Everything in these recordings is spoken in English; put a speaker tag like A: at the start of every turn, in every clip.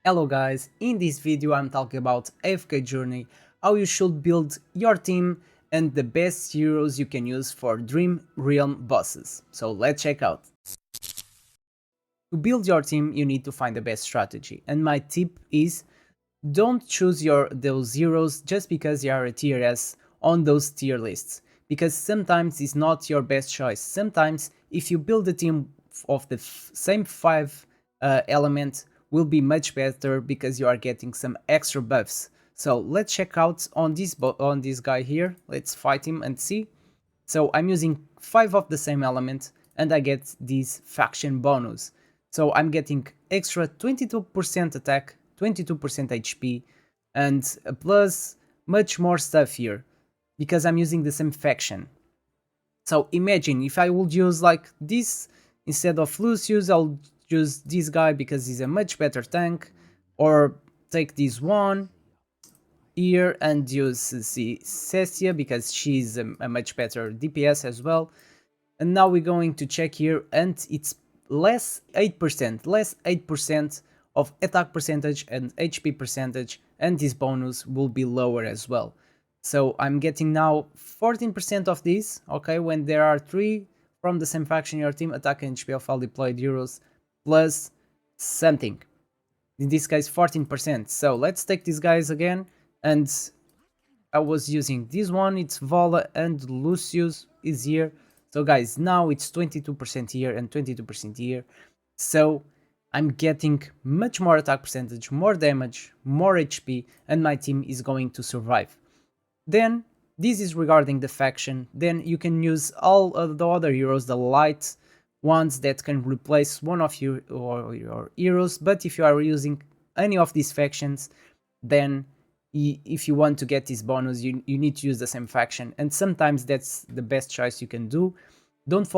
A: Hello guys, in this video I'm talking about AFK Journey, how you should build your team and the best heroes you can use for Dream Realm bosses. So let's check out. To build your team you need to find the best strategy, and my tip is don't choose those heroes just because they are a tier S on those tier lists, because sometimes it's not your best choice. Sometimes if you build a team of the same 5 element will be much better because you are getting some extra buffs. So let's check out on this guy here. Let's fight him and see. So I'm using 5 of the same element and I get this faction bonus. So I'm getting extra 22% attack, 22% HP, and plus much more stuff here because I'm using the same faction. So imagine if I would use like this instead of Lucius, I'll use this guy because he's a much better tank, or take this one here and use Cessia because she's a much better DPS as well. And now we're going to check here and it's less 8% of attack percentage and HP percentage, and this bonus will be lower as well. So I'm getting now 14% of this, okay, when there are 3 from the same faction in your team, attack and HP of all deployed heroes plus something. In this case 14%. So let's take these guys again, and I was using this one, it's Vola and Lucius is here. So guys, now it's 22% here and 22% here. So I'm getting much more attack percentage, more damage, more HP, and my team is going to survive. Then, this is regarding the faction. Then you can use all of the other heroes, the light ones that can replace one of your heroes. But if you are using any of these factions, then if you want to get this bonus, you need to use the same faction. And sometimes that's the best choice you can do. Don't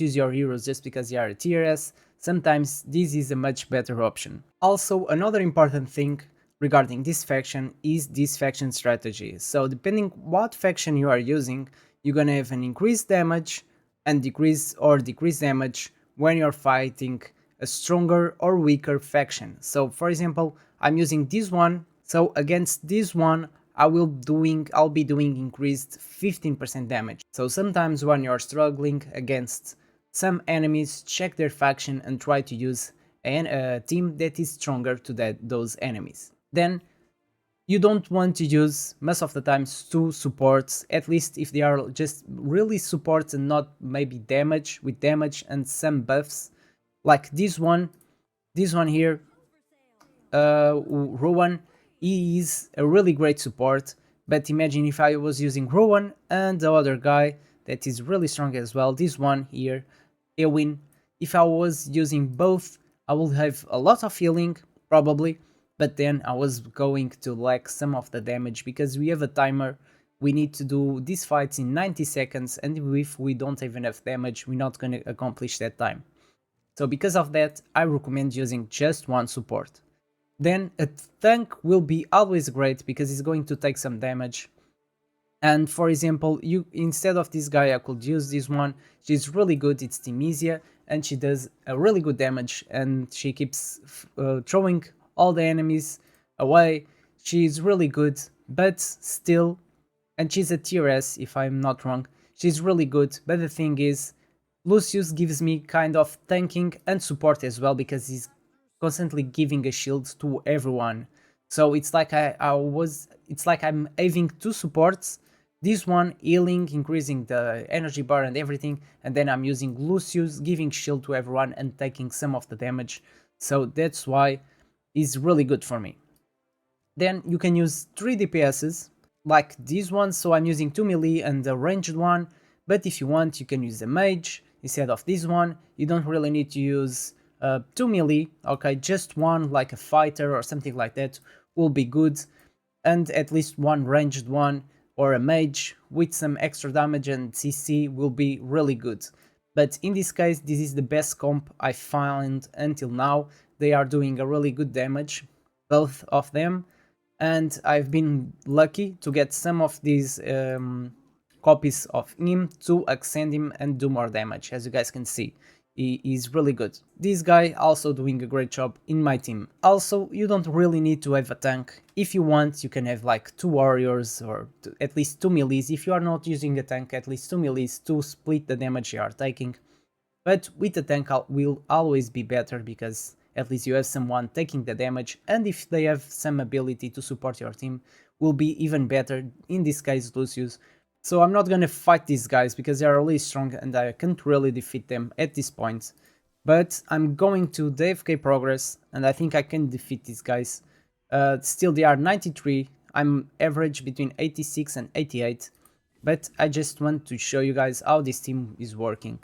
A: use your heroes just because they are a tier S. Sometimes this is a much better option. Also, another important thing regarding this faction is this faction strategy. So depending what faction you are using, you're gonna have an increased damage and decrease damage when you're fighting a stronger or weaker faction. So for example, I'm using this one, so against this one I'll be doing increased 15% damage. So sometimes when you're struggling against some enemies, check their faction and try to use a team that is stronger to those enemies. Then you don't want to use most of the times 2 supports, at least if they are just really supports and not maybe damage with damage and some buffs. Like this one here, Rowan, he is a really great support, but imagine if I was using Rowan and the other guy that is really strong as well, this one here, Ewin. If I was using both, I would have a lot of healing, probably, but then I was going to lack some of the damage because we have a timer. We need to do these fights in 90 seconds, and if we don't have enough damage, we're not going to accomplish that time. So because of that, I recommend using just one support. Then a tank will be always great because it's going to take some damage. And for example, instead of this guy, I could use this one. She's really good, it's Timisia, and she does a really good damage, and she keeps throwing all the enemies away. She's really good, but still, and she's a tier S if I'm not wrong. She's really good, but the thing is, Lucius gives me kind of tanking and support as well because he's constantly giving a shield to everyone. So it's like it's like I'm having 2 supports. This one healing, increasing the energy bar and everything, and then I'm using Lucius giving shield to everyone and taking some of the damage. So that's why it's really good for me. Then you can use 3 DPSs like this one, so I'm using 2 melee and a ranged one, but if you want you can use a mage instead of this one. You don't really need to use 2 melee, okay, just one like a fighter or something like that will be good, and at least one ranged one or a mage with some extra damage and CC will be really good. But in this case, this is the best comp I found until now. They are doing a really good damage, both of them, and I've been lucky to get some of these copies of him to ascend him and do more damage, as you guys can see. He is really good. This guy also doing a great job in my team. Also, you don't really need to have a tank. If you want, you can have like 2 warriors or at least 2 melees. If you are not using a tank, at least 2 melees to split the damage you are taking. But with the tank will always be better because at least you have someone taking the damage, and if they have some ability to support your team, will be even better, in this case Lucius. So I'm not gonna fight these guys because they are really strong and I can't really defeat them at this point. But I'm going to the AFK progress and I think I can defeat these guys. Still they are 93, I'm average between 86 and 88. But I just want to show you guys how this team is working.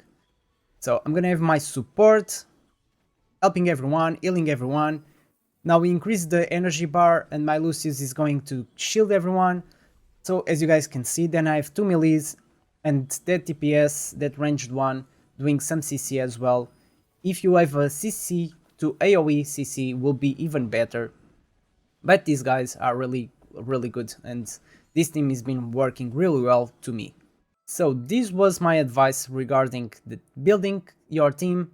A: So I'm gonna have my support, helping everyone, healing everyone. Now we increase the energy bar and my Lucius is going to shield everyone. So as you guys can see, then I have 2 melees and that DPS, that ranged one, doing some CC as well. If you have a CC to AoE CC will be even better. But these guys are really good and this team has been working really well to me. So this was my advice regarding the building your team.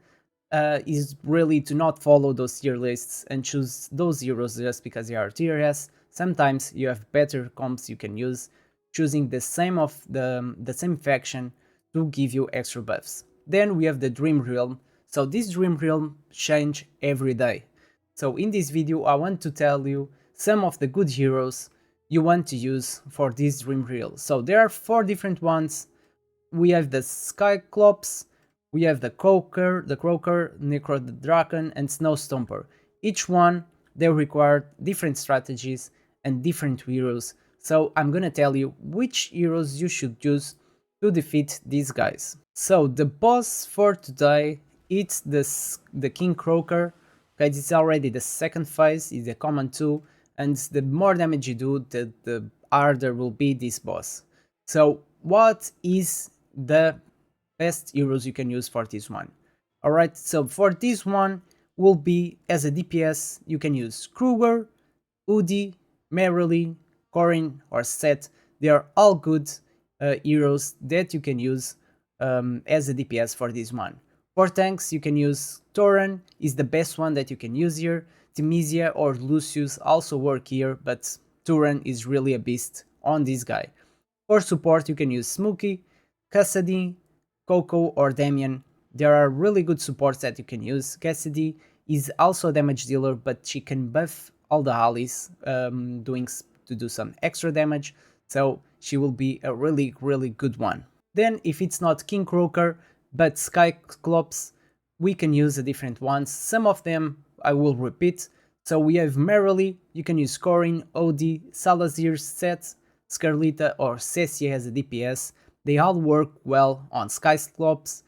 A: Is really to not follow those tier lists and choose those heroes just because they are tier S. Sometimes you have better comps you can use, choosing the same faction to give you extra buffs. Then we have the Dream Realm. So this Dream Realm change every day. So in this video I want to tell you some of the good heroes you want to use for this Dream Realm. So there are 4 different ones. We have the Cyclops, we have the Croaker, Necro the Draken, and Snow Stomper. Each one, they require different strategies and different heroes, so I'm gonna tell you which heroes you should use to defeat these guys. So the boss for today, it's the King Croaker. Okay, it's already the second phase, it's a common 2, and the more damage you do, the harder will be this boss. So what is the best heroes you can use for this one? Alright, so for this one will be as a DPS you can use Kruger, Udi, Merrily, Corin or Set. They are all good heroes that you can use as a DPS for this one. For tanks you can use Toran, is the best one that you can use here. Timizia or Lucius also work here, but Turan is really a beast on this guy. For support you can use Smokey, Cassidy, Coco or Damien. There are really good supports that you can use. Cassidy is also a damage dealer, but she can buff all the allies to do some extra damage, so she will be a really good one. Then if it's not King Croaker but Cyclops, we can use a different ones. Some of them I will repeat. So we have Merrily, you can use Corin, Odie, Salazar, Set, Scarlita or Cessia as a DPS. They all work well on Cyclops.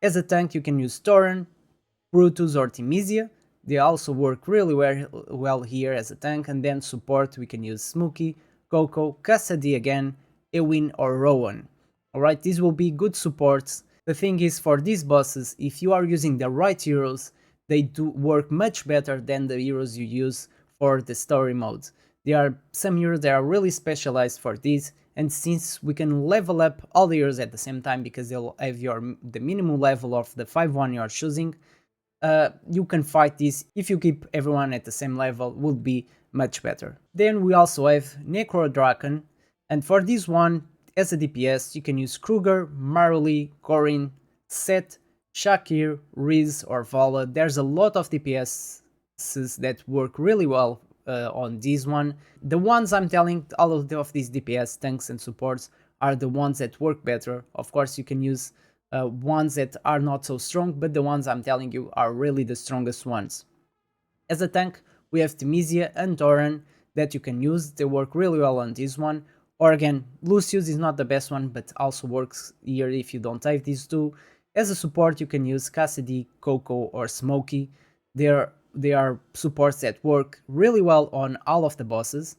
A: As a tank you can use Toran, Brutus or Timizia. They also work really well here as a tank. And then support we can use Smokey, Coco, Cassidy again, Ewin or Rowan. Alright, these will be good supports. The thing is, for these bosses, if you are using the right heroes, they do work much better than the heroes you use for the story mode. There are some heroes that are really specialized for this, and since we can level up all the heroes at the same time because they'll have the minimum level of the 5-1 you are choosing, you can fight this. If you keep everyone at the same level, will be much better. Then we also have Necro Draken, and for this one, as a DPS, you can use Kruger, Marley, Corin, Set, Shakir, Riz or Vala. There's a lot of DPSs that work really well on this one. The ones I'm telling, all of these DPS, tanks and supports are the ones that work better. Of course you can use ones that are not so strong, but the ones I'm telling you are really the strongest ones. As a tank we have Timizia and Toran that you can use, they work really well on this one. Or again, Lucius is not the best one, but also works here if you don't have these two. As a support you can use Cassidy, Coco or Smokey. They are supports that work really well on all of the bosses.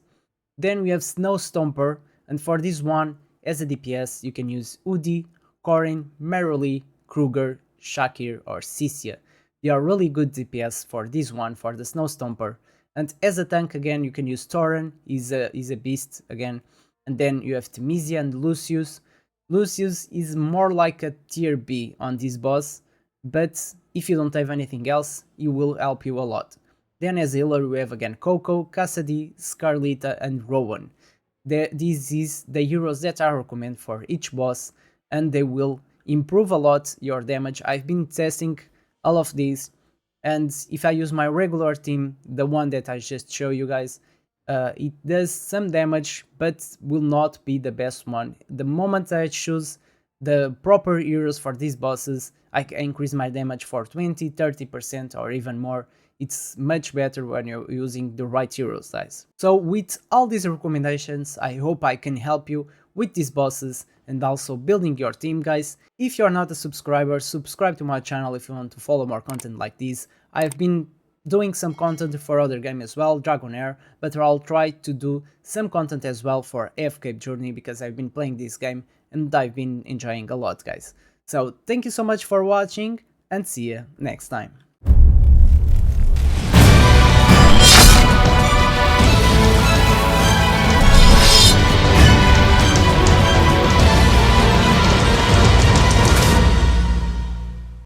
A: Then we have Snow Stomper, and for this one, as a DPS you can use Udi, Corin, Merrily, Kruger, Shakir or Cessia. They are really good DPS for this one, for the Snow Stomper. And as a tank again you can use Toran, is a beast again. And then you have Timizia and Lucius. Lucius is more like a tier B on this boss, but if you don't have anything else, it will help you a lot. Then as healer we have again Coco, Cassidy, Scarlita and Rowan. These is the heroes that I recommend for each boss, and they will improve a lot your damage. I've been testing all of these, and if I use my regular team, the one that I just show you guys, it does some damage but will not be the best one. The moment I choose the proper heroes for these bosses, I can increase my damage for 20-30% or even more. It's much better when you're using the right heroes, guys. So with all these recommendations, I hope I can help you with these bosses and also building your team, guys. If you're not a subscriber, subscribe to my channel if you want to follow more content like this. I've been doing some content for other games as well, Dragonair, but I'll try to do some content as well for AFK Journey because I've been playing this game and I've been enjoying a lot, guys. So thank you so much for watching and see you next time.